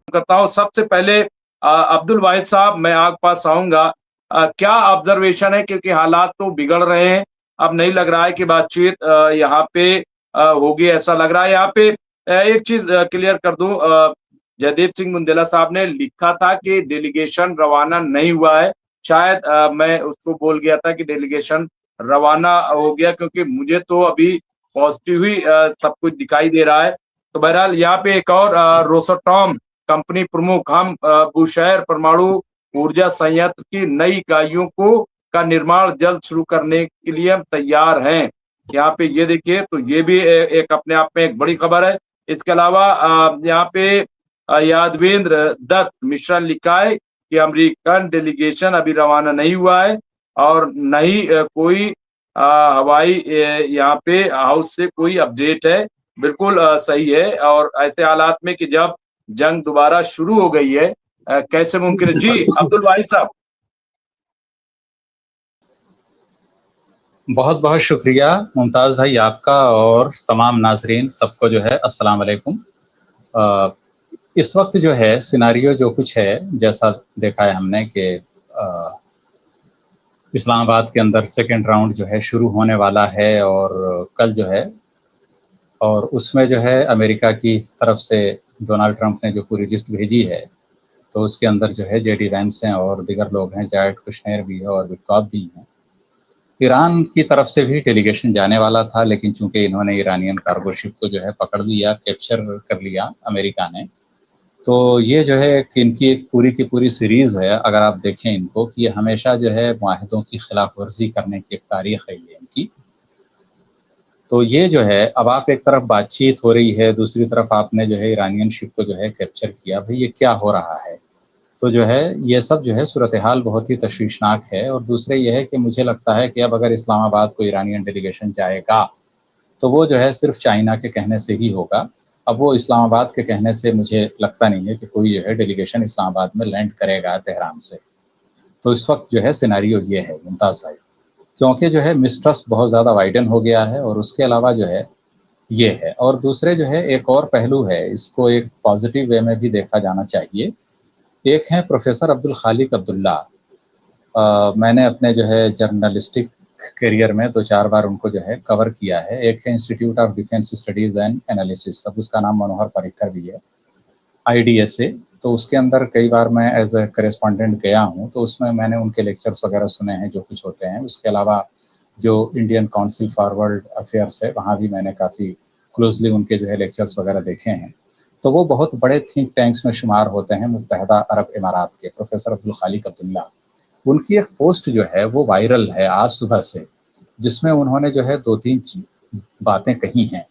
करता हूँ। सबसे पहले अब्दुल वाहिद साहब, मैं आपके पास आऊँगा। क्या ऑब्जर्वेशन है, क्योंकि हालात तो बिगड़ रहे हैं, अब नहीं लग रहा है कि बातचीत यहाँ पे होगी, ऐसा लग रहा है। यहाँ पे एक चीज़ क्लियर कर दूँ, जयदीप सिंह बुंदेला साहब ने लिखा था कि डेलीगेशन रवाना नहीं हुआ है। शायद मैं उसको बोल गया था कि डेलीगेशन रवाना हो गया, क्योंकि मुझे तो अभी पॉजिटिव ही सब कुछ दिखाई दे रहा है। तो बहरहाल यहाँ पे एक और रोसटॉम कंपनी प्रमुख, हम बुशहर परमाणु ऊर्जा संयंत्र की नई इकाइयों को का निर्माण जल्द शुरू करने के लिए हम तैयार हैं। यहाँ पे ये देखिए, तो ये भी एक अपने आप में एक बड़ी खबर है। इसके अलावा यहाँ पे यादवेंद्र दत्त मिश्रा ने लिखा है कि अमेरिकन डेलीगेशन अभी रवाना नहीं हुआ है और न ही कोई हवाई यहाँ पे हाउस से कोई अपडेट है। बिल्कुल सही है। और ऐसे हालात में कि जब जंग दोबारा शुरू हो गई है, कैसे मुमकिन है? जी अब्दुल वाहिद साहब। बहुत बहुत शुक्रिया मुमताज़ भाई आपका, और तमाम नाजरीन सबको जो है अस्सलाम वालेकुम। इस वक्त जो है सिनारियो जो कुछ है, जैसा देखा है हमने कि इस्लामाबाद के अंदर सेकेंड राउंड जो है शुरू होने वाला है, और कल जो है, और उसमें जो है अमेरिका की तरफ से डोनाल्ड ट्रंप ने जो पूरी लिस्ट भेजी है, तो उसके अंदर जो है जेडी वैंस हैं और दीगर लोग हैं, जारेड कुशनेर भी है और विक्टॉप भी हैं। ईरान की तरफ से भी डेलीगेशन जाने वाला था, लेकिन चूंकि इन्होंने ईरानियन कार्गो शिप को जो है पकड़ लिया, कैप्चर कर लिया अमेरिका ने, तो ये जो है कि इनकी एक पूरी की पूरी सीरीज़ है। अगर आप देखें इनको, कि ये हमेशा जो है मुआहदों की खिलाफ वर्जी करने की एक तारीख है ये इनकी। तो ये जो है, अब आप एक तरफ बातचीत हो रही है, दूसरी तरफ आपने जो है ईरानियन शिप को जो है कैप्चर किया। भाई ये क्या हो रहा है? तो जो है ये सब जो है सूरत हाल बहुत ही तशवीशनाक है। और दूसरे ये है कि मुझे लगता है कि अब अगर इस्लामाबाद को ईरानियन डेलीगेशन जाएगा, तो वो जो है सिर्फ चाइना के कहने से ही होगा। अब वो इस्लामाबाद के कहने से मुझे लगता नहीं है कि कोई जो है डेलीगेशन इस्लामाबाद में लैंड करेगा तेहरान से। तो इस वक्त जो है सिनेरियो ये है मुमताज़ भाई, क्योंकि जो है मिसट्रस्ट बहुत ज़्यादा वाइडन हो गया है, और उसके अलावा जो है ये है। और दूसरे जो है एक और पहलू है, इसको एक पॉजिटिव वे में भी देखा जाना चाहिए। एक है प्रोफेसर अब्दुल खालिक अब्दुल्ला। मैंने अपने जो है जर्नलिस्टिक करियर में 2-4 बार उनको जो है कवर किया है। एक है institute of defence studies and analysis, अब उसका नाम मनोहर पर्रिकर भी है, IDSA। तो उसके अंदर कई बार मैं एज ए करेस्पॉन्डेंट गया हूँ, तो उसमें मैंने उनके लेक्चर्स वगैरह सुने हैं जो कुछ होते हैं। उसके अलावा जो Indian council for world affairs है, वहाँ भी मैंने काफ़ी क्लोजली उनके जो है लेक्चर्स वगैरह देखे हैं। तो वो बहुत बड़े थिंक टैंक्स में शुमार होते हैं मुत्तहदा अरब इमारात के, प्रोफेसर अब्दुल खालिक अब्दुल्ला। उनकी एक पोस्ट जो है वो वायरल है आज सुबह से, जिसमें उन्होंने जो है 2-3 बातें कही हैं।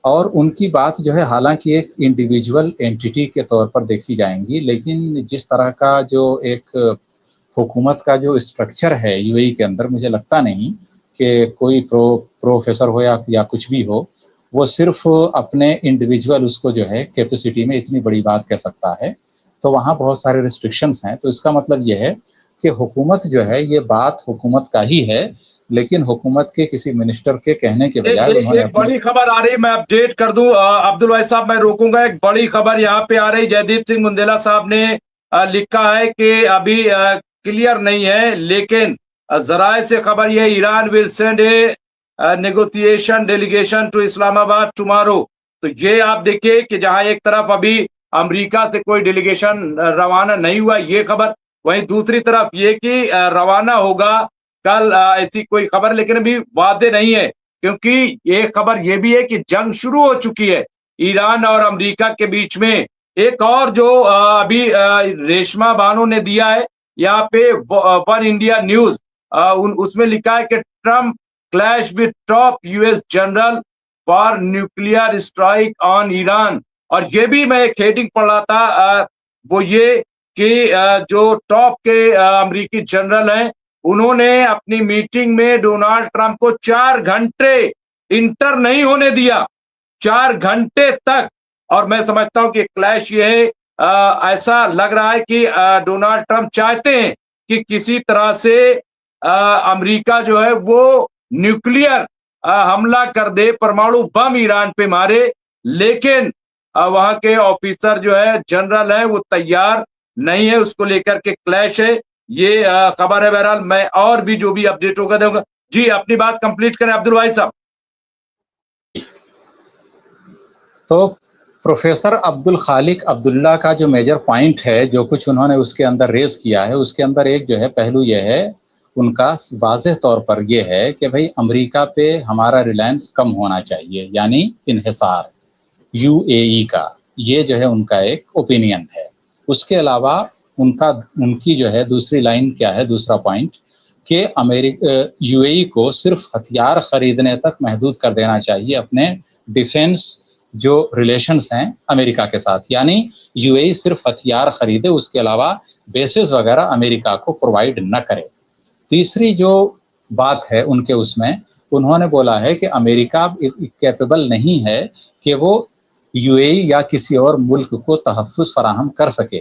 और उनकी बात जो है हालांकि एक इंडिविजुअल एंटिटी के तौर पर देखी जाएंगी, लेकिन जिस तरह का जो एक हुकूमत का जो स्ट्रक्चर है यूएई के अंदर, मुझे लगता नहीं कि कोई प्रोफेसर हो या कुछ भी हो, वो सिर्फ अपने इंडिविजुअल उसको जो है कैपेसिटी में इतनी बड़ी बात कह सकता है। तो वहाँ बहुत सारे रिस्ट्रिक्शंस हैं। तो इसका मतलब ये है कि हुकूमत जो है, ये बात हुकूमत का ही है, लेकिन हुकूमत के किसी मिनिस्टर के कहने के बजाय उन्होंने एक बड़ी खबर आ रही, मैं अपडेट कर दूं अब्दुल वाहिद साहब, मैं रोकूंगा। एक बड़ी खबर यहाँ पे आ रही, जयदीप सिंह बुंदेला साहब ने लिखा है कि अभी क्लियर नहीं है, लेकिन जराए से खबर ये, Iran will send a negotiation delegation to Islamabad tomorrow. तो ये आप देखिए कि जहां एक तरफ अभी अमेरिका से कोई डेलीगेशन रवाना नहीं हुआ, ये खबर, वहीं दूसरी तरफ ये कि रवाना होगा कल, ऐसी कोई खबर लेकिन अभी वादे नहीं है। क्योंकि ये खबर ये भी है कि जंग शुरू हो चुकी है ईरान और अमेरिका के बीच में। एक और जो अभी रेशमा बानो ने दिया है यहाँ पे, वन इंडिया न्यूज, उसमें लिखा है कि Trump clash with top US general for nuclear strike on Iran. और ये भी मैं एक हेडिंग पढ़ रहा था, वो ये कि जो टॉप के अमेरिकी जनरल हैं, उन्होंने अपनी मीटिंग में डोनाल्ड ट्रंप को 4 घंटे इंटर नहीं होने दिया, 4 घंटे तक। और मैं समझता हूं कि क्लैश ये है, ऐसा लग रहा है कि डोनाल्ड ट्रंप चाहते हैं कि किसी तरह से अमेरिका जो है वो न्यूक्लियर हमला कर दे, परमाणु बम ईरान पे मारे। लेकिन वहां के ऑफिसर जो है, जनरल है, वो तैयार नहीं है, उसको लेकर के क्लैश है। ये खबर है। बहरहाल मैं और भी जो भी अपडेट होगा दूंगा। जी, अपनी बात कंप्लीट करें अब्दुल वाहिद साहब। तो प्रोफेसर अब्दुल खालिक अब्दुल्ला का जो मेजर पॉइंट है, जो कुछ उन्होंने उसके अंदर रेज किया है, उसके अंदर एक जो है पहलू यह है उनका, वाज़ेह तौर पर यह है कि भाई अमेरिका पे हमारा रिलायंस कम होना चाहिए, यानी इन्हिसार यूएई का, ये जो है उनका एक ओपिनियन है। उसके अलावा उनकी जो है दूसरी लाइन क्या है, दूसरा पॉइंट, कि यूएई को सिर्फ हथियार खरीदने तक महदूद कर देना चाहिए अपने डिफेंस जो रिलेशंस हैं अमेरिका के साथ, यानी यूएई सिर्फ हथियार खरीदे, उसके अलावा बेसेस वगैरह अमेरिका को प्रोवाइड न करे। तीसरी जो बात है उनके उसमें, उन्होंने बोला है कि अमेरिका कैपेबल नहीं है कि वो यूएई या किसी और मुल्क को तहफ़्फ़ुज़ फराहम कर सके,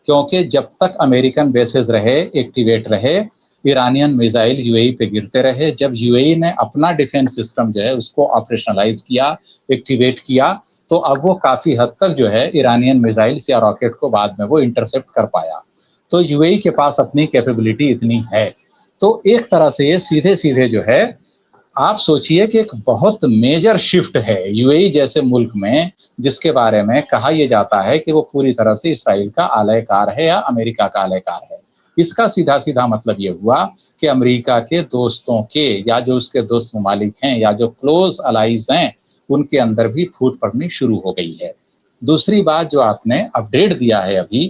क्योंकि जब तक अमेरिकन बेसेस रहे, एक्टिवेट रहे, ईरानियन मिसाइल यूएई पे गिरते रहे। जब यूएई ने अपना डिफेंस सिस्टम जो है उसको ऑपरेशनलाइज किया, एक्टिवेट किया, तो अब वो काफ़ी हद तक जो है ईरानियन मिसाइल्स या रॉकेट को बाद में वो इंटरसेप्ट कर पाया। तो यूएई के पास अपनी कैपेबिलिटी इतनी है। तो एक तरह से ये सीधे सीधे जो है, आप सोचिए कि एक बहुत मेजर शिफ्ट है यूएई जैसे मुल्क में, जिसके बारे में कहा यह जाता है कि वो पूरी तरह से इसराइल का आलयकार है या अमेरिका का आलयकार है। इसका सीधा सीधा मतलब ये हुआ कि अमेरिका के दोस्तों के, या जो उसके दोस्त ममालिक हैं या जो क्लोज अलाइज हैं, उनके अंदर भी फूट पड़नी शुरू हो गई है। दूसरी बात जो आपने अपडेट दिया है अभी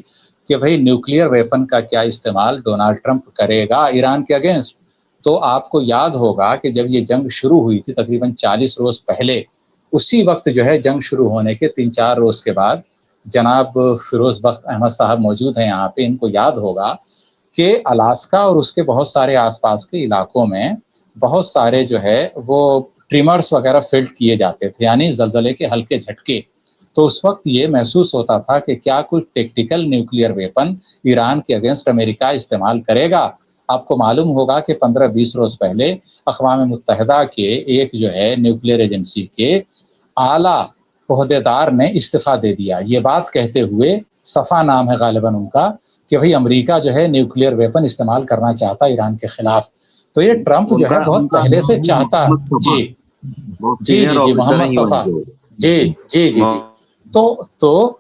कि भाई न्यूक्लियर वेपन का क्या इस्तेमाल डोनाल्ड ट्रंप करेगा ईरान के अगेंस्ट, तो आपको याद होगा कि जब ये जंग शुरू हुई थी तकरीबन 40 रोज पहले, उसी वक्त जो है जंग शुरू होने के 3-4 रोज के बाद, जनाब फिरोज बख्त अहमद साहब मौजूद हैं यहाँ पे, इनको याद होगा कि अलास्का और उसके बहुत सारे आसपास के इलाकों में बहुत सारे जो है वो ट्रिमर्स वगैरह फील्ड किए जाते थे, यानी जलजले के हल्के झटके। तो उस वक्त ये महसूस होता था कि क्या कोई टेक्टिकल न्यूक्लियर वेपन ईरान के अगेंस्ट अमेरिका इस्तेमाल करेगा। आपको मालूम होगा कि 15-20 रोज पहले अक़वाम मुत्तहिदा के एक जो है न्यूक्लियर एजेंसी के आला ओहदेदार ने इस्तीफ़ा दे दिया, ये बात कहते हुए, सफ़ा नाम है गालिबन उनका, कि भाई अमेरिका जो है न्यूक्लियर वेपन इस्तेमाल करना चाहता ईरान के खिलाफ। तो ये ट्रंप जो है बहुत पहले से चाहता। जी जी जी जी, मोहम्मद सफ़ा, जी जी जी जी। तो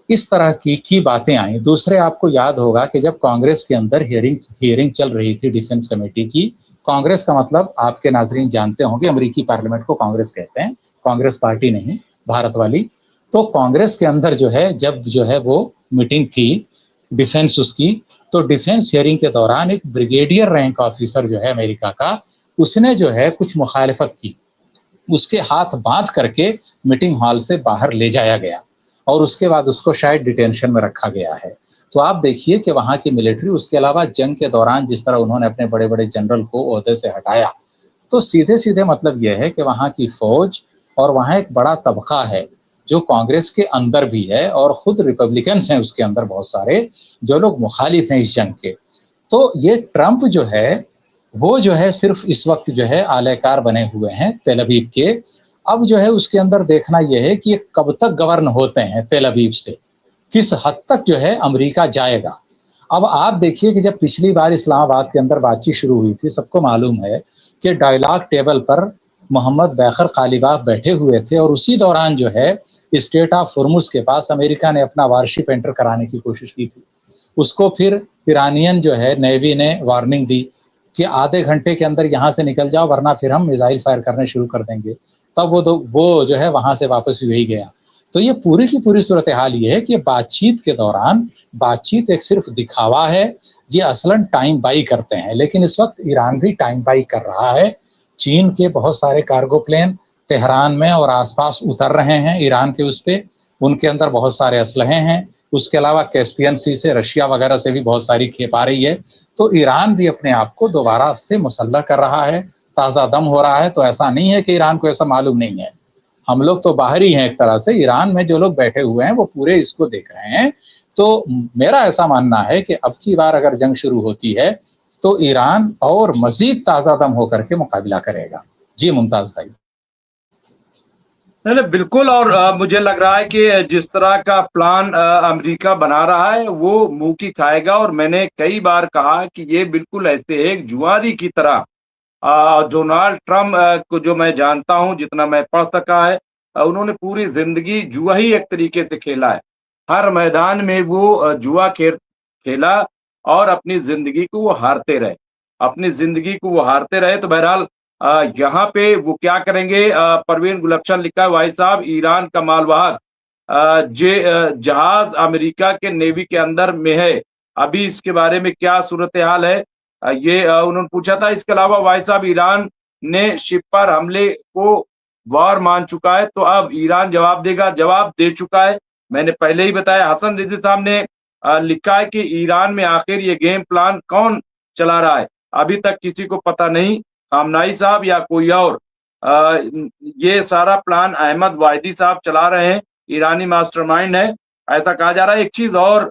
इस तरह की बातें आई। दूसरे, आपको याद होगा कि जब कांग्रेस के अंदर हियरिंग चल रही थी डिफेंस कमेटी की, कांग्रेस का मतलब आपके नाजरीन जानते होंगे, अमेरिकी पार्लियामेंट को कांग्रेस कहते हैं, कांग्रेस पार्टी नहीं, भारत वाली। तो कांग्रेस के अंदर जो है जब जो है वो मीटिंग थी डिफेंस उसकी, तो डिफेंस हियरिंग के दौरान एक ब्रिगेडियर रैंक ऑफिसर जो है अमेरिका का, उसने जो है कुछ मुखालफत की, उसके हाथ बांध करके मीटिंग हॉल से बाहर ले जाया गया और उसके बाद उसको शायद डिटेंशन में रखा गया है। तो आप देखिए कि वहाँ की मिलिट्री, उसके अलावा जंग के दौरान जिस तरह उन्होंने अपने बड़े बड़े जनरल को ओहदे से हटाया, तो सीधे सीधे मतलब यह है कि वहाँ की फौज और वहाँ एक बड़ा तबका है जो कांग्रेस के अंदर भी है और खुद रिपब्लिकन्स हैं उसके अंदर बहुत सारे, जो लोग मुखालिफ हैं इस जंग के। तो ये ट्रंप जो है वो जो है सिर्फ इस वक्त जो है आलयकार बने हुए हैं तेल अवीव के। अब जो है उसके अंदर देखना यह है कि ये कब तक गवर्न होते हैं तेल अवीव से, किस हद तक जो है अमेरिका जाएगा। अब आप देखिए कि जब पिछली बार इस्लामाबाद के अंदर बातचीत शुरू हुई थी, सबको मालूम है कि डायलॉग टेबल पर मोहम्मद बैकर कालिबाफ बैठे हुए थे और उसी दौरान जो है स्टेट ऑफ हुर्मुज के पास अमेरिका ने अपना वारशिप एंटर कराने की कोशिश की थी। उसको फिर ईरानियन जो है नेवी ने वार्निंग दी कि आधे घंटे के अंदर यहाँ से निकल जाओ वरना फिर हम मिसाइल फायर करने शुरू कर देंगे। तब वो जो है वहां से वापस ही गया। तो ये पूरी की पूरी सूरत हाल ये है कि बातचीत के दौरान बातचीत एक सिर्फ दिखावा है, ये असलन टाइम बाई करते हैं। लेकिन इस वक्त ईरान भी टाइम बाई कर रहा है। चीन के बहुत सारे कार्गो प्लेन तेहरान में और आसपास उतर रहे हैं ईरान के उस पे, उनके अंदर बहुत सारे असलहे हैं। उसके अलावा कैस्पियन सी से, रशिया वगैरह से भी बहुत सारी खेप आ रही है। तो ईरान भी अपने आप को दोबारा से मुसल्लह कर रहा है, ताज़ा दम हो रहा है। तो ऐसा नहीं है कि ईरान को ऐसा मालूम नहीं है। हम लोग तो बाहर ही हैं एक तरह से, ईरान में जो लोग बैठे हुए हैं वो पूरे इसको देख रहे हैं। तो मेरा ऐसा मानना है कि अब की बार अगर जंग शुरू होती है तो ईरान और मजीद ताज़ा दम होकर के मुकाबला करेगा। जी मुमताज़ भाई। नहीं नहीं बिल्कुल। और मुझे लग रहा है कि जिस तरह का प्लान अमेरिका बना रहा है वो मुंह की खाएगा। और मैंने कई बार कहा कि ये बिल्कुल ऐसे एक जुआरी की तरह डोनाल्ड ट्रम्प को जो मैं जानता हूं, जितना मैं पढ़ सका है, उन्होंने पूरी जिंदगी जुआ ही एक तरीके से खेला है। हर मैदान में वो जुआ खेला और अपनी जिंदगी को वो हारते रहे। अपनी जिंदगी को वो हारते रहे। तो बहरहाल यहाँ पे वो क्या करेंगे? परवीन गुलशन लिखा है, भाई साहब ईरान का मालवाहक जहाज अमेरिका के नेवी के अंदर में है, अभी इसके बारे में क्या सूरत हाल है? ये उन्होंने पूछा था। इसके अलावा भाई साहब ईरान ने शिप पर हमले को वार मान चुका है, तो अब ईरान जवाब देगा, जवाब दे चुका है। मैंने पहले ही बताया। हसन रिजवी साहब ने लिखा है कि ईरान में आखिर ये गेम प्लान कौन चला रहा है, अभी तक किसी को पता नहीं, खामनाई साहब या कोई और। ये सारा प्लान अहमद वाहिदी साहब चला रहे हैं, ईरानी मास्टरमाइंड है, ऐसा कहा जा रहा है। एक चीज और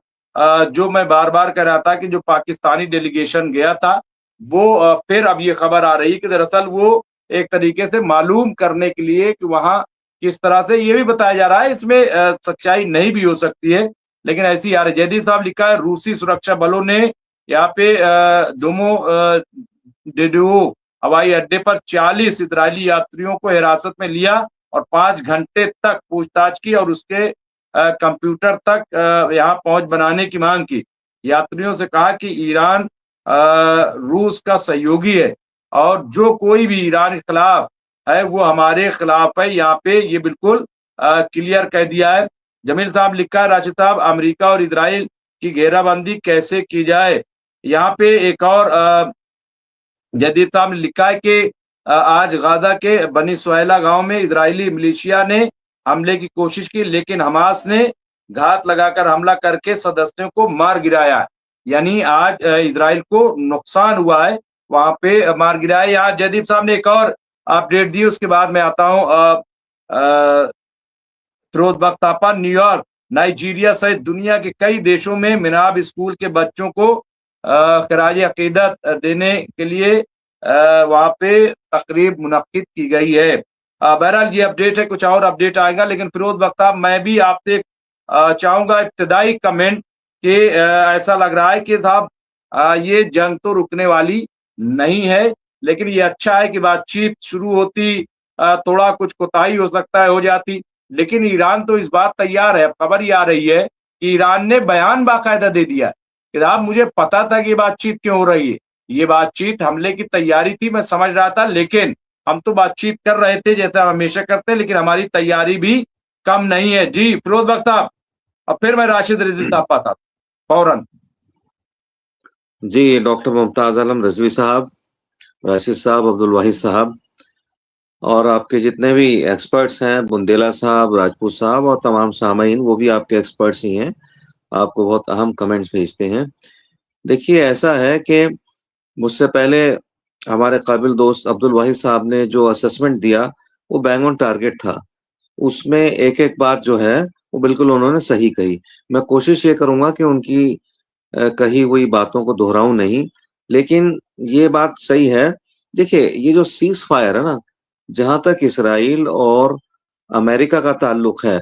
जो मैं बार बार कह रहा था कि जो पाकिस्तानी डेलीगेशन गया था वो फिर अब ये खबर आ रही है कि दरअसल वो एक तरीके से मालूम करने के लिए कि वहां किस तरह से, ये भी बताया जा रहा है, इसमें सच्चाई नहीं भी हो सकती है, लेकिन ऐसी आ रही। जयदीप साहब लिखा है, रूसी सुरक्षा बलों ने यहाँ पे दोमो डेडो हवाई अड्डे पर 40 इजरायली यात्रियों को हिरासत में लिया और 5 घंटे तक पूछताछ की और उसके कंप्यूटर तक यहाँ पहुंच बनाने की मांग की। यात्रियों से कहा कि ईरान रूस का सहयोगी है और जो कोई भी ईरान के खिलाफ है वो हमारे खिलाफ है। यहाँ पे ये बिल्कुल क्लियर कह दिया है। जमील साहब लिखा है, राशिद साहब अमेरिका और इजराइल की घेराबंदी कैसे की जाए? यहाँ पे एक और जदीद साहब ने लिखा है कि आज गाजा के बनी सुहैला गांव में इजरायली मिलिशिया ने हमले की कोशिश की, लेकिन हमास ने घात लगाकर हमला करके सदस्यों को मार गिराया है। यानी आज इजराइल को नुकसान हुआ है, वहां पे मार गिराया। यहाँ जदीद साहब ने एक और अपडेट दी, उसके बाद मैं आता हूँ फिरोज बख्तापा। न्यूयॉर्क, नाइजीरिया सहित दुनिया के कई देशों में मिनाब स्कूल के बच्चों को खराज अकीदत देने के लिए वहां पे तकरीब मुनक्किद की गई है। बहरहाल ये अपडेट है, कुछ और अपडेट आएगा। लेकिन फिरोज बख्ताब, मैं भी आपसे चाहूंगा इब्तदाई कमेंट कि ऐसा लग रहा है कि साहब ये जंग तो रुकने वाली नहीं है, लेकिन ये अच्छा है कि बातचीत शुरू होती, थोड़ा कुछ कोताही हो सकता है, हो जाती, लेकिन ईरान तो इस बात तैयार है। खबर ये आ रही है कि ईरान ने बयान बाकायदा दे दिया कि साहब मुझे पता था कि ये बातचीत क्यों हो रही है, ये बातचीत हमले की तैयारी थी, मैं समझ रहा था, लेकिन हम तो बातचीत कर रहे थे जैसे हम हमेशा करते हैं, लेकिन हमारी तैयारी भी कम नहीं है। जी फिरोज बख्श साहब, अब फिर मैं राशिद रिजवी साहब पास आता फौरन। जी, डॉक्टर मुमताज आलम रिजवी साहब, राशिद साहब, अब्दुल वाहिद साहब और आपके जितने भी एक्सपर्ट्स हैं, बुंदेला साहब, राजपूत साहब और तमाम सामाईन, वो भी आपके एक्सपर्ट्स ही हैं, आपको बहुत अहम कमेंट्स भेजते हैं। देखिए ऐसा है कि मुझसे पहले हमारे काबिल दोस्त अब्दुल वाहिद साहब ने जो असेसमेंट दिया वो बैंग ऑन टारगेट था। उसमें एक-एक बात जो है वो बिल्कुल उन्होंने सही कही। मैं कोशिश ये करूँगा कि उनकी कही हुई बातों को दोहराऊँ नहीं, लेकिन ये बात सही है। देखिए ये जो सीज़ फायर है ना, जहाँ तक इसराइल और अमेरिका का ताल्लुक है,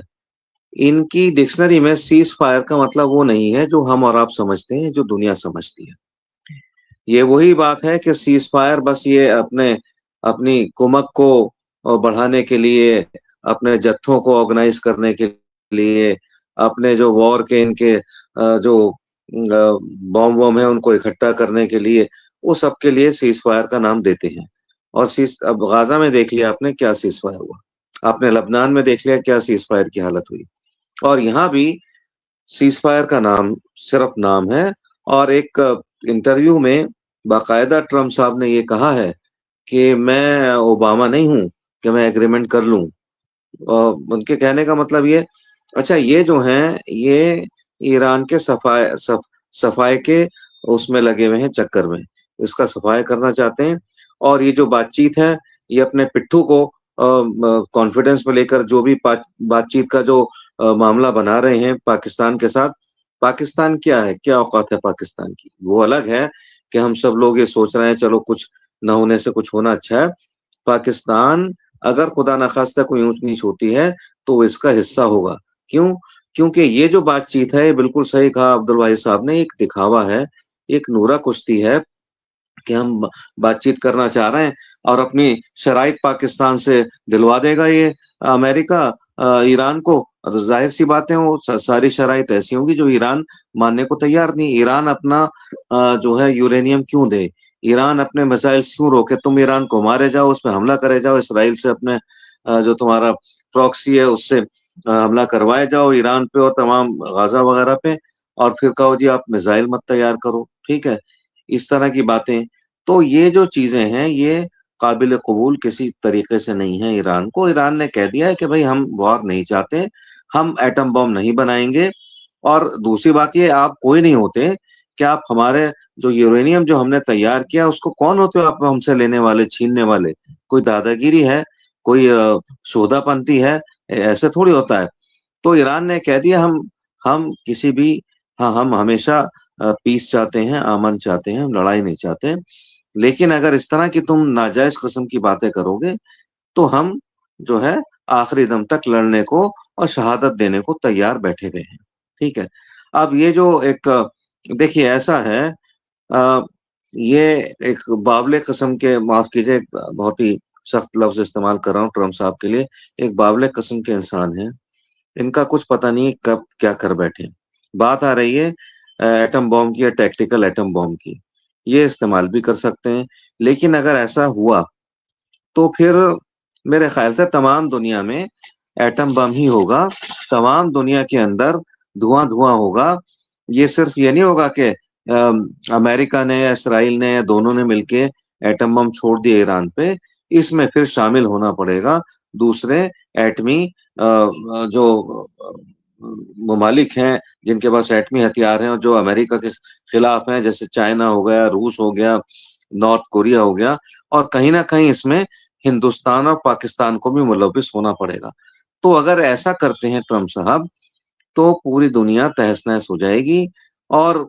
इनकी डिक्शनरी में सीज़ फायर का मतलब वो नहीं है जो हम और आप समझते हैं, जो दुनिया समझती है। ये वही बात है कि सीज़ फायर बस ये अपनी कुमक को बढ़ाने के लिए, अपने जत्थों को ऑर्गेनाइज़ करने के लिए, अपने जो वॉर के इनके जो बॉम्ब वॉम्ब है उनको इकट्ठा करने के लिए, वो सब के लिए सीज़ फायर का नाम देते हैं। और अब गाज़ा में देख लिया आपने क्या सीज़ फायर हुआ। आपने लबनान में देख लिया क्या सीज़ फायर की हालत हुई। और यहाँ भी सीज़ फायर का नाम सिर्फ नाम है। और एक इंटरव्यू में बाकायदा ट्रम्प साहब ने ये कहा है कि मैं ओबामा नहीं हूँ कि मैं एग्रीमेंट कर लूँ। उनके कहने का मतलब ये, अच्छा ये जो हैं ये ईरान के सफाई के उसमें लगे हुए हैं चक्कर में, इसका सफाई करना चाहते हैं। और ये जो बातचीत है ये अपने पिट्ठू को कॉन्फिडेंस में लेकर जो भी बातचीत का जो मामला बना रहे हैं पाकिस्तान के साथ। पाकिस्तान क्या है, क्या औकात है पाकिस्तान की, वो अलग है कि हम सब लोग ये सोच रहे हैं चलो कुछ न होने से कुछ होना अच्छा है। पाकिस्तान अगर खुदा न खास्ता कोई ऊंच नीच होती है तो वो इसका हिस्सा होगा। क्यों? क्योंकि ये जो बातचीत है, ये बिल्कुल सही कहा अब्दुल वाहिद साहब ने, एक दिखावा है, एक नूरा कुश्ती है कि हम बातचीत करना चाह रहे हैं और अपनी शराइत पाकिस्तान से दिलवा देगा ये अमेरिका ईरान को। तो जाहिर सी बात है वो सारी शराइत ऐसी होंगी जो ईरान मानने को तैयार नहीं। ईरान अपना जो है यूरेनियम क्यों दे, ईरान अपने मिसाइल क्यों रोके? तुम ईरान को मारे जाओ, उस पर हमला करे जाओ, इसराइल से अपने जो तुम्हारा प्रॉक्सी है उससे हमला करवाए जाओ ईरान पे और तमाम गाजा वगैरह पे, और फिर कहो जी आप मिसाइल मत तैयार करो। ठीक है, इस तरह की बातें। तो ये जो चीजें हैं ये काबिल कबूल किसी तरीके से नहीं है। ईरान को, ईरान ने कह दिया है कि भाई हम वॉर नहीं चाहते, हम एटम बम नहीं बनाएंगे। और दूसरी बात ये, आप कोई नहीं होते कि आप हमारे जो यूरेनियम जो हमने तैयार किया उसको, कौन होते हो आप हमसे लेने वाले, छीनने वाले? कोई दादागिरी है, कोई शोधापंथी है? ऐसे थोड़ी होता है। तो ईरान ने कह दिया हम किसी भी, हाँ हम हमेशा पीस चाहते हैं, अमन चाहते हैं, हम लड़ाई नहीं चाहते, लेकिन अगर इस तरह की तुम नाजायज किस्म की बातें करोगे तो हम जो है आखिरी दम तक लड़ने को और शहादत देने को तैयार बैठे हुए हैं। ठीक है, अब ये जो एक देखिए ऐसा है, अ, ये एक बावले किस्म के, माफ कीजिए एक बहुत ही सख्त लफ्ज इस्तेमाल कर रहा हूँ ट्रम्प साहब के लिए, एक बावले किस्म के इंसान है। इनका कुछ पता नहीं कब क्या कर बैठे। बात आ रही है एटम बॉम्ब की या टैक्टिकल एटम बॉम्ब की, ये इस्तेमाल भी कर सकते हैं, लेकिन अगर ऐसा हुआ तो फिर मेरे ख्याल से तमाम दुनिया में एटम बम ही होगा, तमाम दुनिया के अंदर धुआं धुआं होगा। ये सिर्फ ये नहीं होगा कि अमेरिका ने या इसराइल ने या दोनों ने मिलके एटम बम छोड़ दिए ईरान पे, इसमें फिर शामिल होना पड़ेगा दूसरे एटमी जो ममालिक हैं जिनके पास एटमी हथियार हैं और जो अमेरिका के खिलाफ हैं, जैसे चाइना हो गया, रूस हो गया, नॉर्थ कोरिया हो गया, और कहीं ना कहीं इसमें हिंदुस्तान और पाकिस्तान को भी मुलविस होना पड़ेगा। तो अगर ऐसा करते हैं ट्रम्प साहब तो पूरी दुनिया तहस नहस हो जाएगी। और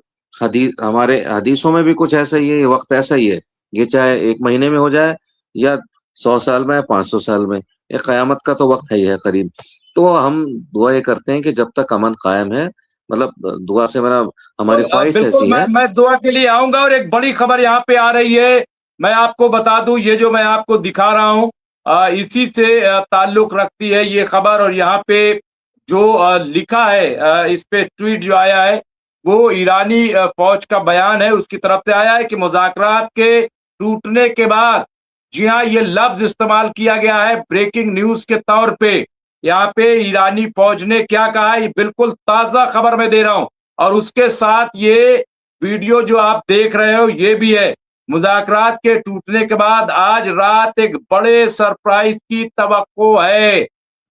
हमारे हदीसों में भी कुछ ऐसा ही है, ये वक्त ऐसा ही है, ये चाहे 1 महीने में हो जाए या 100 साल में या 500 साल में, ये कयामत का तो वक्त है ही है करीब। तो हम दुआ ये करते हैं कि जब तक अमन कायम है, मतलब दुआ से मेरा, तो हमारी ख्वाहिश बिल्कुल ऐसी है। मैं दुआ के लिए आऊंगा। और एक बड़ी खबर यहाँ पे आ रही है, मैं आपको बता दूं, ये जो मैं आपको दिखा रहा हूँ इसी से ताल्लुक रखती है ये खबर। और यहाँ पे जो लिखा है, इस पे ट्वीट जो आया है वो ईरानी फौज का बयान है, उसकी तरफ से आया है कि मुज़ाकरात के टूटने के बाद, जी हाँ ये लफ्ज इस्तेमाल किया गया है ब्रेकिंग न्यूज के तौर पे। यहाँ पे ईरानी फौज ने क्या कहा है, ये बिल्कुल ताजा खबर मैं दे रहा हूं। और उसके साथ ये वीडियो जो आप देख रहे हो ये भी है। मुज़ाकरात के टूटने के बाद आज रात एक बड़े सरप्राइज की तवक्को है,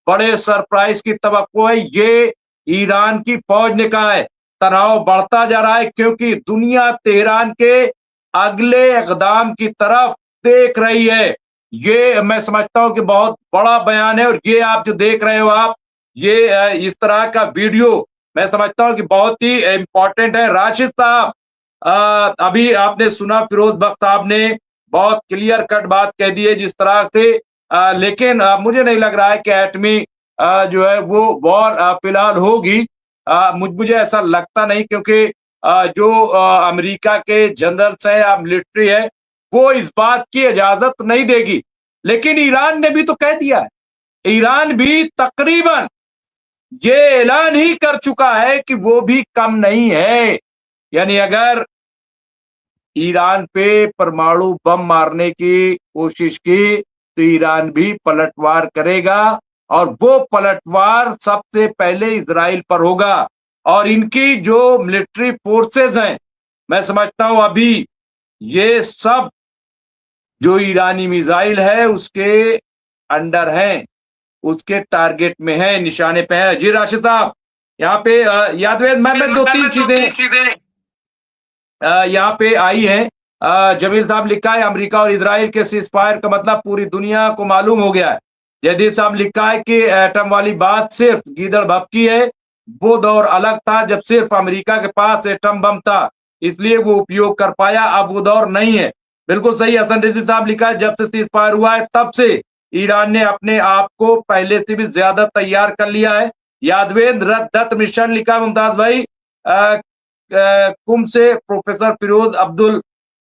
बड़े सरप्राइज की तवक्को है, ये ईरान की फौज ने कहा है। तनाव बढ़ता जा रहा है क्योंकि दुनिया तेहरान के अगले इकदाम की तरफ देख रही है। ये मैं समझता हूं कि बहुत बड़ा बयान है। और ये आप जो देख रहे हो आप, ये इस तरह का वीडियो मैं समझता हूं कि बहुत ही इंपॉर्टेंट है। राशिद साहब, अभी आपने सुना फिरोज बख्श साहब ने बहुत क्लियर कट बात कह दी है जिस तरह से, लेकिन मुझे नहीं लग रहा है कि एटमी जो है वो वॉर फिलहाल होगी। मुझे ऐसा लगता नहीं, क्योंकि जो अमेरिका के जनरल्स है या मिलिट्री है वो इस बात की इजाजत नहीं देगी। लेकिन ईरान ने भी तो कह दिया है, ईरान भी तकरीबन ये ऐलान ही कर चुका है कि वो भी कम नहीं है। यानी अगर ईरान पे परमाणु बम मारने की कोशिश की तो ईरान भी पलटवार करेगा, और वो पलटवार सबसे पहले इजराइल पर होगा। और इनकी जो मिलिट्री फोर्सेस हैं, मैं समझता हूं अभी ये सब जो ईरानी मिसाइल है उसके अंडर हैं, उसके टारगेट में है, निशाने पे है। जी राशिद साहब, यहाँ पे यादवेद मैं दो तीन चीजें यहाँ पे आई हैं। जमील साहब लिखा है अमेरिका और इजराइल के सीजफायर का मतलब पूरी दुनिया को मालूम हो गया है। जयदीप साहब लिखा है कि एटम वाली बात सिर्फ गीदड़ भपकी है, वो दौर अलग था जब सिर्फ अमेरिका के पास एटम बम था, इसलिए वो उपयोग कर पाया, अब वो दौर नहीं है। बिल्कुल सही। हसन रिजवी साहब लिखा है जब से सीजफायर हुआ है तब से ईरान ने अपने आप को पहले से भी ज्यादा तैयार कर लिया है। यादवेंद्र दत्त मिश्रा ने लिखा, मुमताज भाई कुम से प्रोफेसर फिरोज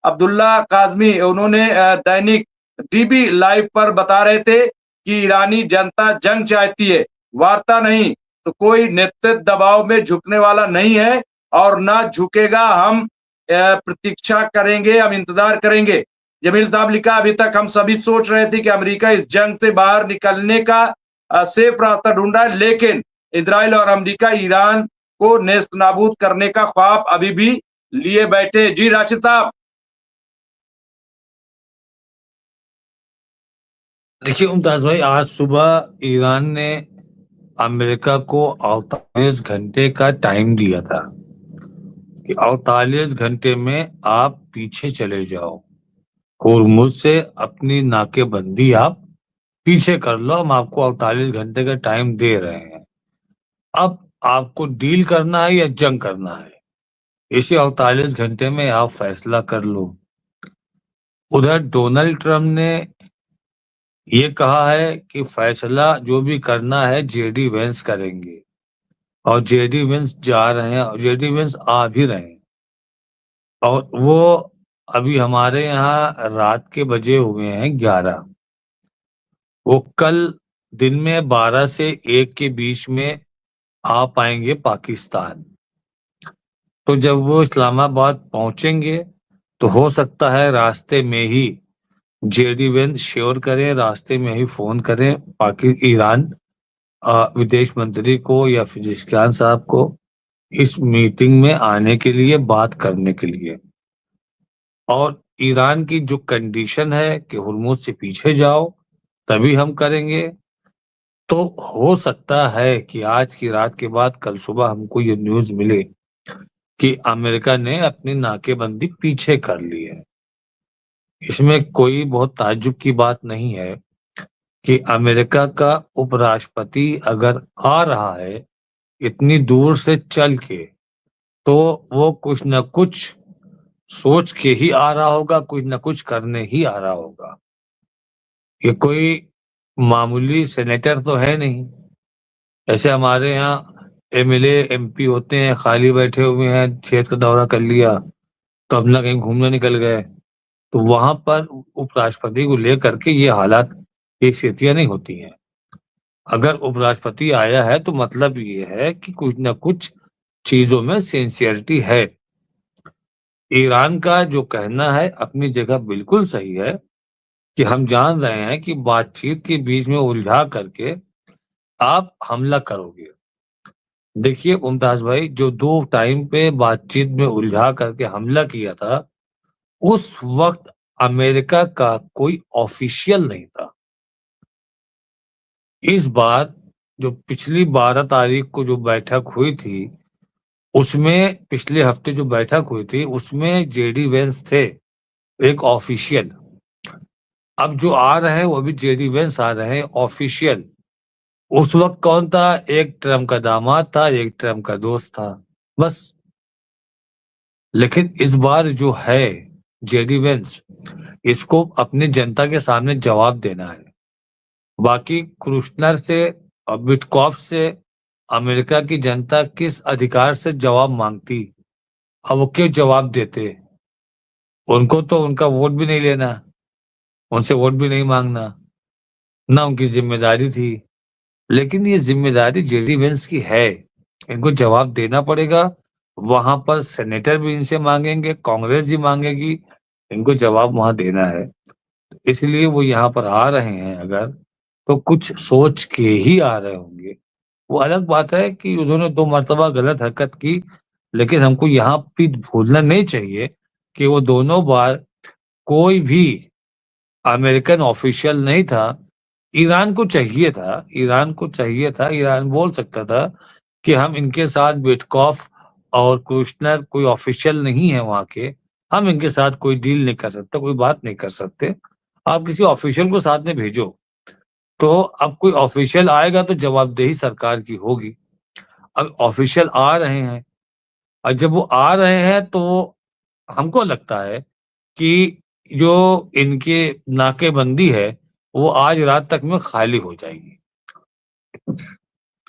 अब्दुल्ला काजमी, उन्होंने दैनिक डीबी लाइव पर बता रहे थे कि ईरानी जनता जंग चाहती है, वार्ता नहीं। तो कोई नेतृत्व दबाव में झुकने वाला नहीं है और ना झुकेगा। हम प्रतीक्षा करेंगे, हम इंतजार करेंगे। जमील साहब लिखा, अभी तक हम सभी सोच रहे थे कि अमेरिका इस जंग से बाहर निकलने का सेफ रास्ता ढूंढ रहा है, लेकिन इजराइल और अमेरिका ईरान को नेस्त नाबूद करने का ख्वाब अभी भी लिए बैठे। जी राशिद साहब। देखिए मुमताज भाई, आज सुबह ईरान ने अमेरिका को 48 घंटे का टाइम दिया था कि 48 घंटे में आप पीछे चले जाओ, होर्मुज से अपनी नाकेबंदी आप पीछे कर लो। हम आपको 48 घंटे का टाइम दे रहे हैं। अब आपको डील करना है या जंग करना है, इसी 48 घंटे में आप फैसला कर लो। उधर डोनाल्ड ट्रंप ने ये कहा है कि फैसला जो भी करना है जेडी वेंस करेंगे, और जेडी वेंस जा रहे हैं और जेडी वेंस आ भी रहे हैं। और वो अभी हमारे यहाँ रात के बजे हुए हैं 11। वो कल दिन में 12 से 1 के बीच में आ पाएंगे पाकिस्तान। तो जब वो इस्लामाबाद पहुंचेंगे तो हो सकता है रास्ते में ही जेडी वेंस श्योर करें, रास्ते में ही फोन करें ईरान विदेश मंत्री को या फिजिस्कियान साहब को इस मीटिंग में आने के लिए, बात करने के लिए। और ईरान की जो कंडीशन है कि हुर्मुज से पीछे जाओ तभी हम करेंगे, तो हो सकता है कि आज की रात के बाद कल सुबह हमको ये न्यूज मिले कि अमेरिका ने अपनी नाकेबंदी पीछे कर ली है। इसमें कोई बहुत ताज्जुब की बात नहीं है कि अमेरिका का उपराष्ट्रपति अगर आ रहा है इतनी दूर से चल के, तो वो कुछ न कुछ सोच के ही आ रहा होगा, कुछ न कुछ करने ही आ रहा होगा। ये कोई मामूली सेनेटर तो है नहीं। ऐसे हमारे यहाँ एमएलए एमपी होते हैं, खाली बैठे हुए हैं, खेत का दौरा कर लिया तो अपना कहीं घूमने निकल गए। तो वहां पर उपराष्ट्रपति को लेकर के ये हालात, ये स्थितियां नहीं होती हैं। अगर उपराष्ट्रपति आया है तो मतलब ये है कि कुछ न कुछ चीजों में सिंसियरिटी है। ईरान का जो कहना है अपनी जगह बिल्कुल सही है कि हम जान रहे हैं कि बातचीत के बीच में उलझा करके आप हमला करोगे। देखिए मुमताज भाई, जो 2 टाइम पे बातचीत में उलझा करके हमला किया था, उस वक्त अमेरिका का कोई ऑफिशियल नहीं था। इस बार जो पिछली 12 तारीख को जो बैठक हुई थी, उसमें पिछले हफ्ते जो बैठक हुई थी उसमें जेडी वेंस थे, एक ऑफिशियल। अब जो आ रहे हैं वो भी जेडी वेंस आ रहे हैं ऑफिशियल। उस वक्त कौन था? एक ट्रम्प का दामाद था, एक ट्रम्प का दोस्त था, बस। लेकिन इस बार जो है जेडी वेंस, इसको अपनी जनता के सामने जवाब देना है। बाकी क्रूशनर से और बिटकॉफ से अमेरिका की जनता किस अधिकार से जवाब मांगती? अब वो क्यों जवाब देते? उनको तो उनका वोट भी नहीं लेना, उनसे वोट भी नहीं मांगना, ना उनकी जिम्मेदारी थी। लेकिन ये जिम्मेदारी जेडी वेंस की है, इनको जवाब देना पड़ेगा। वहां पर सेनेटर भी इनसे मांगेंगे, कांग्रेस भी मांगेगी, इनको जवाब वहां देना है। इसलिए वो यहाँ पर आ रहे हैं अगर, तो कुछ सोच के ही आ रहे होंगे। वो अलग बात है कि उन्होंने 2 मर्तबा गलत हरकत की, लेकिन हमको यहाँ भी भूलना नहीं चाहिए कि वो दोनों बार कोई भी अमेरिकन ऑफिशियल नहीं था। ईरान को चाहिए था, ईरान बोल सकता था कि हम इनके साथ बिटकॉफ और कुशनर कोई ऑफिशियल नहीं है वहां के, हम इनके साथ कोई डील नहीं कर सकते, कोई बात नहीं कर सकते। आप किसी ऑफिशियल को साथ में भेजो। तो अब कोई ऑफिशियल आएगा तो जवाबदेही सरकार की होगी। अब ऑफिशियल आ रहे हैं, और जब वो आ रहे हैं तो हमको लगता है कि जो इनके नाकेबंदी है वो आज रात तक में खाली हो जाएगी।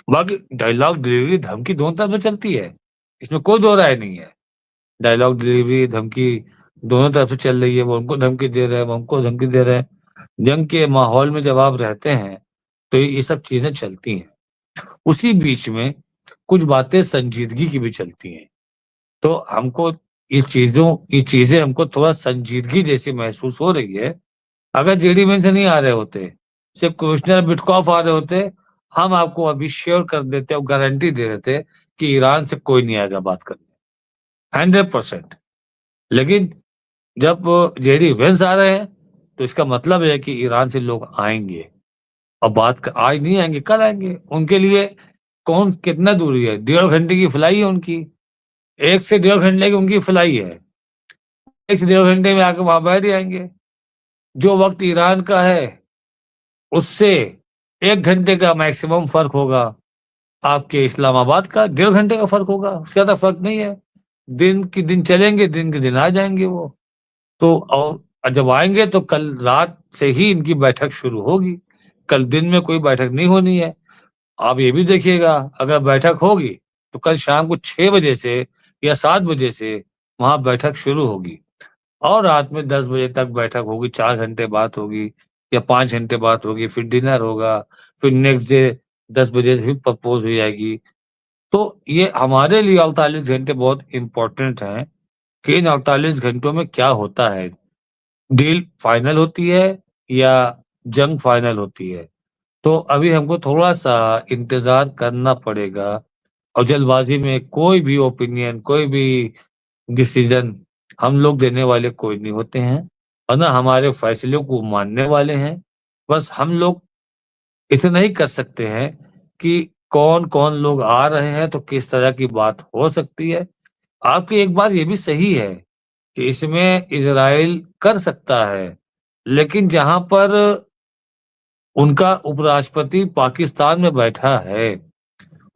बाकी डायलॉग डिलीवरी धमकी दोनों तरफ में चलती है, इसमें कोई दो राय नहीं है। डायलॉग डिलीवरी धमकी दोनों तरफ से चल रही है, वो उनको धमकी दे रहे हैं, वो हमको धमकी दे रहे हैं। जंग के माहौल में जब आप रहते हैं तो ये सब चीजें चलती हैं। उसी बीच में कुछ बातें संजीदगी की भी चलती हैं, तो हमको ये चीजें हमको थोड़ा संजीदगी जैसी महसूस हो रही है। अगर जेडी में से नहीं आ रहे होते, सिर्फ कुशनर बिटकॉफ आ रहे होते, हम आपको अभी श्योर कर देते और गारंटी दे देते कि ईरान से कोई नहीं आएगा बात करने, 100%। लेकिन जब जेडी वेंस आ रहे हैं तो इसका मतलब है कि ईरान से लोग आएंगे, और आज नहीं आएंगे, कल आएंगे। उनके लिए कौन कितना दूरी है, 1.5 घंटे की फ्लाई है उनकी, 1 से 1.5 घंटे की उनकी फ्लाई है। 1 से 1.5 घंटे में आके वहां बैठ जाएंगे। जो वक्त ईरान का है उससे 1 घंटे का मैक्सिमम फर्क होगा, आपके इस्लामाबाद का 1.5 घंटे का फर्क होगा, उससे ज्यादा फर्क नहीं है। दिन के दिन चलेंगे, दिन के दिन आ जाएंगे वो। तो और जब आएंगे तो कल रात से ही इनकी बैठक शुरू होगी, कल दिन में कोई बैठक नहीं होनी है। आप ये भी देखिएगा, अगर बैठक होगी तो कल शाम को 6 बजे से या 7 बजे से वहां बैठक शुरू होगी, और रात में 10 बजे तक बैठक होगी, 4 घंटे बात होगी या 5 घंटे बात होगी, फिर डिनर होगा, फिर नेक्स्ट डे 10 बजे से भी प्रपोज हो जाएगी। तो ये हमारे लिए 48 घंटे बहुत इंपॉर्टेंट हैं कि इन 48 घंटों में क्या होता है, डील फाइनल होती है या जंग फाइनल होती है। तो अभी हमको थोड़ा सा इंतजार करना पड़ेगा, और जल्दबाजी में कोई भी ओपिनियन, कोई भी डिसीजन हम लोग देने वाले कोई नहीं होते हैं, और ना हमारे फैसलों को मानने वाले हैं। बस हम लोग इतना ही कर सकते हैं कि कौन कौन लोग आ रहे हैं तो किस तरह की बात हो सकती है। आपकी एक बात ये भी सही है कि इसमें इजराइल कर सकता है, लेकिन जहां पर उनका उपराष्ट्रपति पाकिस्तान में बैठा है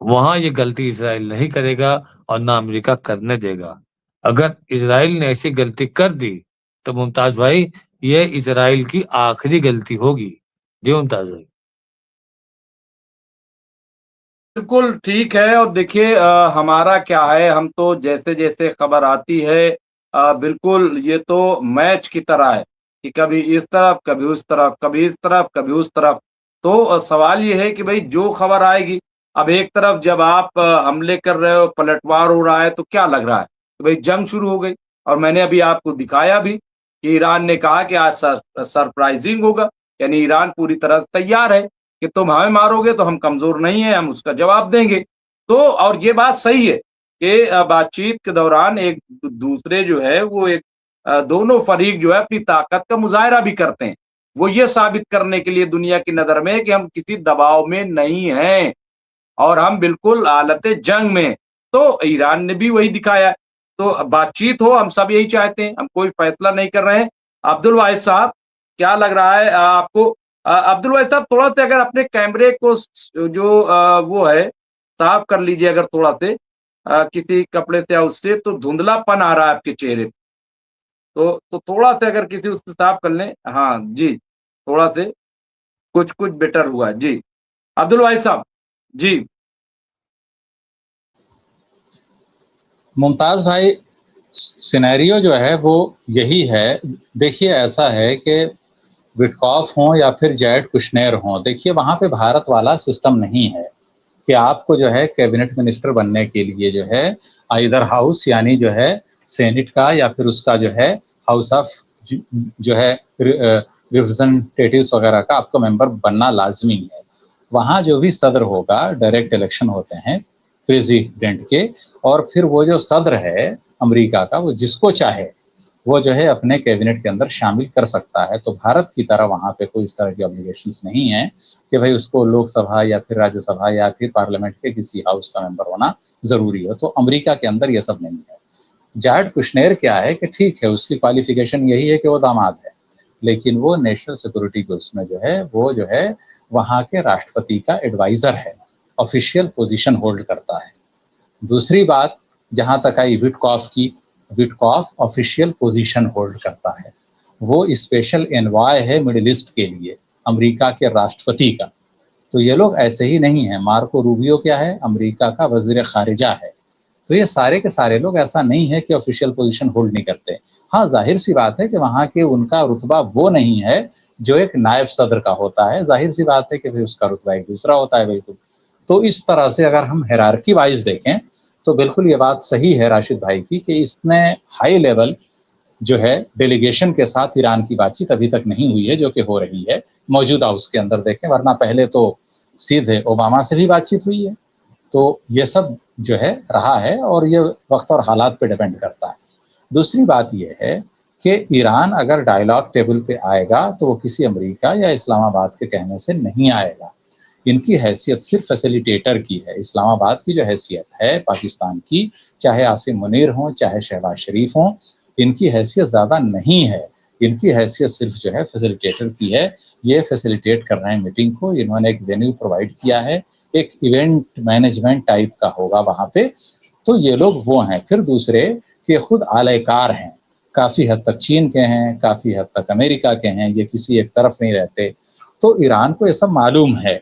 वहां ये गलती इजराइल नहीं करेगा और ना अमेरिका करने देगा। अगर इजराइल ने ऐसी गलती कर दी तो मुमताज भाई ये इजराइल की आखिरी गलती होगी। जी मुमताज भाई। बिल्कुल ठीक है। और देखिए हमारा क्या है, हम तो जैसे जैसे खबर आती है बिल्कुल ये तो मैच की तरह है कि कभी इस तरफ, कभी उस तरफ, कभी इस तरफ, कभी उस तरफ। तो सवाल ये है कि भाई जो खबर आएगी, अब एक तरफ जब आप हमले कर रहे हो, पलटवार हो रहा है, तो क्या लग रहा है कि भाई जंग शुरू हो गई। और मैंने अभी आपको दिखाया भी कि ईरान ने कहा कि आज सरप्राइजिंग होगा, यानी ईरान पूरी तरह से तैयार है कि तुम हमें मारोगे तो हम कमजोर नहीं है, हम उसका जवाब देंगे। तो और ये बात सही है कि बातचीत के दौरान एक दूसरे जो है वो एक दोनों फरीक जो है अपनी ताकत का मुजाहरा भी करते हैं। वो ये साबित करने के लिए दुनिया की नजर में कि हम किसी दबाव में नहीं हैं और हम बिल्कुल हालत जंग में। तो ईरान ने भी वही दिखाया है। तो बातचीत हो, हम सब यही चाहते हैं, हम कोई फैसला नहीं कर रहे हैं। अब्दुल वाहिद साहब, क्या लग रहा है आपको? अब्दुल वाहिद साहब, थोड़ा सा अगर अपने कैमरे को जो वो है साफ कर लीजिए, अगर थोड़ा से किसी कपड़े से या उससे, तो धुंधलापन आ रहा है आपके चेहरे पे। तो थोड़ा से अगर किसी उससे साफ कर लें। हाँ जी, थोड़ा से कुछ कुछ बेटर हुआ जी। अब्दुल वाहिद साहब जी। मुमताज भाई, सिनेरियो जो है वो यही है। देखिए, ऐसा है कि विटकॉफ हों या फिर जैड कुशनेर हों, देखिए वहाँ पे भारत वाला सिस्टम नहीं है कि आपको जो है कैबिनेट मिनिस्टर बनने के लिए जो है आइदर हाउस यानी जो है सेनेट का या फिर उसका जो है हाउस ऑफ जो है रिप्रेजेंटेटिव्स वगैरह का आपको मेंबर बनना लाजमी है। वहाँ जो भी सदर होगा, डायरेक्ट इलेक्शन होते हैं प्रेसिडेंट के, और फिर वो जो सदर है अमेरिका का, वो जिसको चाहे वो जो है अपने कैबिनेट के अंदर शामिल कर सकता है। तो भारत की तरह वहाँ पे कोई इस तरह की ऑब्लिगेशंस नहीं है कि भाई उसको लोकसभा या फिर राज्यसभा या फिर पार्लियामेंट के किसी हाउस का मेंबर होना ज़रूरी है। तो अमेरिका के अंदर ये सब नहीं है। जैड कुशनेर क्या है कि ठीक है, उसकी क्वालिफिकेशन यही है कि वो दामाद है, लेकिन वो नेशनल सिक्योरिटी के उसमें जो है वो जो है वहाँ के राष्ट्रपति का एडवाइज़र है, ऑफिशियल पोजीशन होल्ड करता है। दूसरी बात, जहाँ तक आई विटकॉफ की, विटकॉफ ऑफिशियल पोजीशन होल्ड करता है। वो स्पेशल एनवॉय है मिडिल ईस्ट के लिए अमेरिका के राष्ट्रपति का। तो ये लोग ऐसे ही नहीं हैं। मार्को रूबियो क्या है? अमेरिका का वजीर खारिजा है। तो ये सारे के सारे लोग ऐसा नहीं है कि ऑफिशियल पोजीशन होल्ड नहीं करते। हाँ, जाहिर सी बात है कि वहाँ के उनका रुतबा वो नहीं है जो एक नायब सदर का होता है। जाहिर सी बात है कि फिर उसका रुतबा एक दूसरा होता है। बिल्कुल। तो इस तरह से अगर हम हायरार्की वाइज देखें तो बिल्कुल ये बात सही है राशिद भाई की कि इसने हाई लेवल जो है डेलीगेशन के साथ ईरान की बातचीत अभी तक नहीं हुई है, जो कि हो रही है मौजूदा उसके अंदर देखें, वरना पहले तो सीधे ओबामा से भी बातचीत हुई है। तो ये सब जो है रहा है और ये वक्त और हालात पे डिपेंड करता है। दूसरी बात यह है कि ईरान अगर डायलॉग टेबल पे आएगा तो वो किसी अमेरिका या इस्लामाबाद के कहने से नहीं आएगा। इनकी हैसियत सिर्फ फैसिलिटेटर की है। इस्लामाबाद की जो हैसियत है पाकिस्तान की, चाहे आसिम मुनीर हों चाहे शहबाज शरीफ हों, इनकी हैसियत ज़्यादा नहीं है। इनकी हैसियत सिर्फ जो है फैसिलिटेटर की है। ये फैसिलिटेट कर रहे हैं मीटिंग को। इन्होंने एक वेन्यू प्रोवाइड किया है, एक इवेंट मैनेजमेंट टाइप का होगा वहाँ पे। तो ये लोग वो हैं। फिर दूसरे कि खुद आलयकार हैं, काफ़ी हद तक चीन के हैं, काफ़ी हद तक अमेरिका के हैं, ये किसी एक तरफ नहीं रहते। तो ईरान को ये सब मालूम है।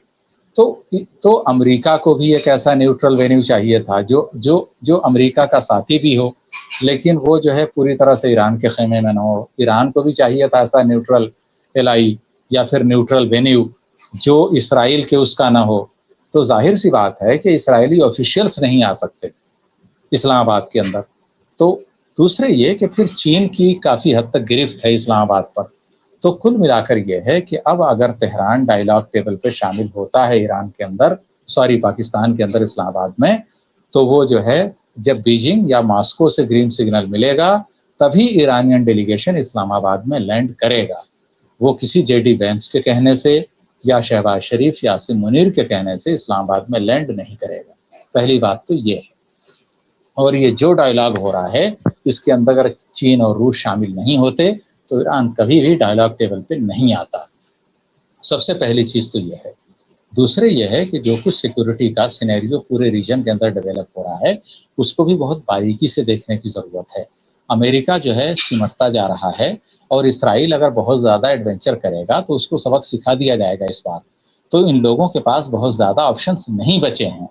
तो अमेरिका को भी एक ऐसा न्यूट्रल वेन्यू चाहिए था जो अमेरिका का साथी भी हो, लेकिन वो जो है पूरी तरह से ईरान के खेमे में ना हो। ईरान को भी चाहिए था ऐसा न्यूट्रल एलाई या फिर न्यूट्रल वेन्यू जो इसराइल के उसका ना हो। तो जाहिर सी बात है कि इसराइली ऑफिशियल्स नहीं आ सकते इस्लामाबाद के अंदर। तो दूसरे ये कि फिर चीन की काफ़ी हद तक गिरफ्त है इस्लामाबाद पर। तो कुल मिलाकर ये है कि अब अगर तेहरान डायलॉग टेबल पे शामिल होता है ईरान के अंदर, पाकिस्तान के अंदर इस्लामाबाद में, तो वो जो है जब बीजिंग या मॉस्को से ग्रीन सिग्नल मिलेगा तभी ईरानियन डेलीगेशन इस्लामाबाद में लैंड करेगा। वो किसी जेडी वेंस के कहने से या शहबाज शरीफ या आसिम मुनीर के कहने से इस्लामाबाद में लैंड नहीं करेगा। पहली बात तो ये है। और ये जो डायलॉग हो रहा है इसके अंदर अगर चीन और रूस शामिल नहीं होते तो ईरान कभी भी डायलॉग टेबल पे नहीं आता। सबसे पहली चीज़ तो ये है। दूसरे ये है कि जो कुछ सिक्योरिटी का सिनेरियो पूरे रीजन के अंदर डेवलप हो रहा है उसको भी बहुत बारीकी से देखने की ज़रूरत है। अमेरिका जो है सिमटता जा रहा है और इसराइल अगर बहुत ज़्यादा एडवेंचर करेगा तो उसको सबक सिखा दिया जाएगा इस बार। तो इन लोगों के पास बहुत ज़्यादा ऑप्शंस नहीं बचे हैं।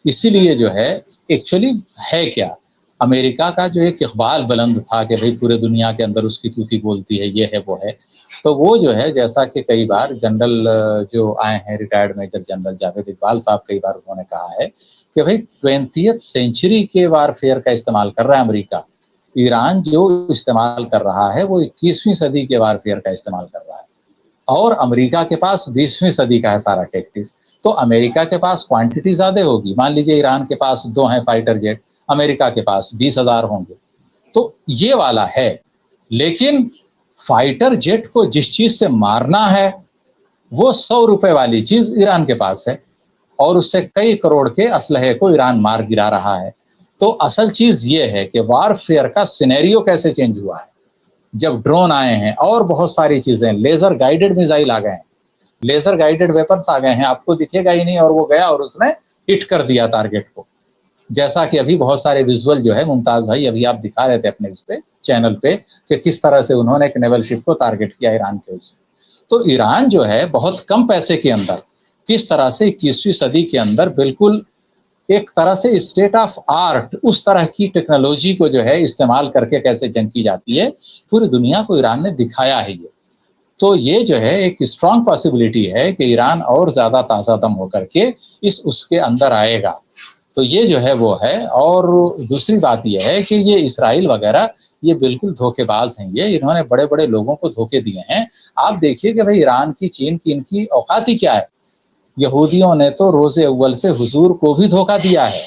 इसीलिए जो है एक्चुअली है क्या, अमेरिका का जो एक इकबाल बुलंद था कि भाई पूरे दुनिया के अंदर उसकी तूती बोलती है, ये है वो है। तो वो जो है जैसा कि कई बार जनरल जो आए हैं retired major general Javed Iqbal साहब, कई बार उन्होंने कहा है कि भाई 20वीं सेंचुरी के वारफेयर का इस्तेमाल कर रहा है अमेरिका। ईरान जो इस्तेमाल कर रहा है वो 21वीं सदी के वारफेयर का इस्तेमाल कर रहा है और अमेरिका के पास 20वीं सदी का है सारा टैक्टिक्स। तो अमेरिका के पास क्वांटिटी ज़्यादा होगी। मान लीजिए ईरान के पास 2 हैं फाइटर जेट, अमेरिका के पास 20,000 होंगे। तो ये वाला है। लेकिन फाइटर जेट को जिस चीज़ से मारना है वो 100 रुपए वाली चीज़ ईरान के पास है और उससे कई करोड़ के असलहे को ईरान मार गिरा रहा है। तो असल चीज़ ये है कि वारफेयर का सिनेरियो कैसे चेंज हुआ है। जब ड्रोन आए हैं और बहुत सारी चीज़ें, लेज़र गाइडेड मिसाइल आ गए हैं, लेज़र गाइडेड वेपन्स आ गए हैं, आपको दिखेगा ही नहीं और वो गया और उसने हिट कर दिया टारगेट को। जैसा कि अभी बहुत सारे विजुअल जो है मुमताज़ भाई अभी आप दिखा रहे थे अपने इस पे चैनल पे कि किस तरह से उन्होंने एक नेवल शिप को टारगेट किया ईरान के उससे। तो ईरान जो है बहुत कम पैसे के अंदर किस तरह से 21वीं सदी के अंदर बिल्कुल एक तरह से स्टेट ऑफ आर्ट उस तरह की टेक्नोलॉजी को जो है इस्तेमाल करके कैसे जंग की जाती है पूरी दुनिया को ईरान ने दिखाया है ये। तो ये जो है एक स्ट्रांग पॉसिबिलिटी है कि ईरान और ज़्यादा ताज़ा दम होकर के उसके अंदर आएगा। तो ये जो है वो है। और दूसरी बात ये है कि ये इसराइल वगैरह ये बिल्कुल धोखेबाज हैं। ये इन्होंने बड़े बड़े लोगों को धोखे दिए हैं। आप देखिए कि भाई ईरान की, चीन की, इनकी औकात ही क्या है। यहूदियों ने तो रोज़े अव्वल से हुजूर को भी धोखा दिया है।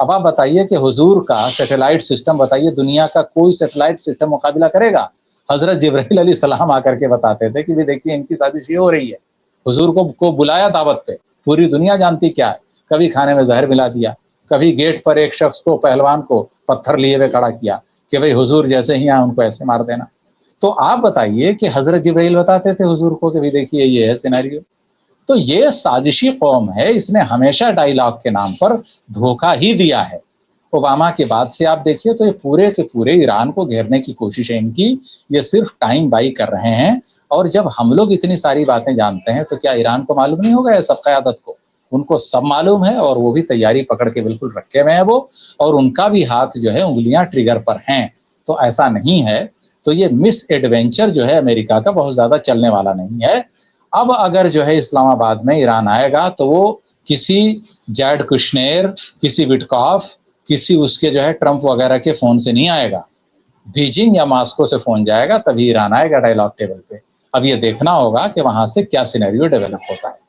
अब आप बताइए कि हुजूर का सैटेलाइट सिस्टम, बताइए दुनिया का कोई सैटेलाइट सिस्टम मुकाबला करेगा। हज़रत जिब्राइल अलैहिस्सलाम आकर के बताते थे कि भी देखिए इनकी साजिश ये हो रही है। हुजूर को बुलाया दावत पे, पूरी दुनिया जानती क्या है। कभी खाने में जहर मिला दिया, कभी गेट पर एक शख्स को, पहलवान को पत्थर लिए हुए खड़ा किया कि भाई हुजूर जैसे ही आए उनको ऐसे मार देना। तो आप बताइए कि हज़रत जिब्राइल बताते थे हुजूर को कि भी देखिए ये है सिनेरियो। तो ये साजिशी कौम है, इसने हमेशा डायलॉग के नाम पर धोखा ही दिया है। ओबामा के बाद से आप देखिए तो ये पूरे के पूरे ईरान को घेरने की कोशिश है इनकी। ये सिर्फ टाइम बाई कर रहे हैं और जब हम लोग इतनी सारी बातें जानते हैं तो क्या ईरान को मालूम नहीं होगा ये सब क़यादत को? उनको सब मालूम है और वो भी तैयारी पकड़ के बिल्कुल रखे हुए हैं वो, और उनका भी हाथ जो है उंगलियां ट्रिगर पर हैं। तो ऐसा नहीं है। तो ये मिस एडवेंचर जो है अमेरिका का बहुत ज़्यादा चलने वाला नहीं है। अब अगर जो है इस्लामाबाद में ईरान आएगा तो वो किसी जैड कुशनेर, किसी विटकॉफ, किसी उसके जो है ट्रंप वगैरह के फ़ोन से नहीं आएगा। बीजिंग या मॉस्को से फ़ोन जाएगा तभी ईरान आएगा डायलॉग टेबल पे। अब ये देखना होगा कि वहाँ से क्या सिनेरियो डेवलप होता है।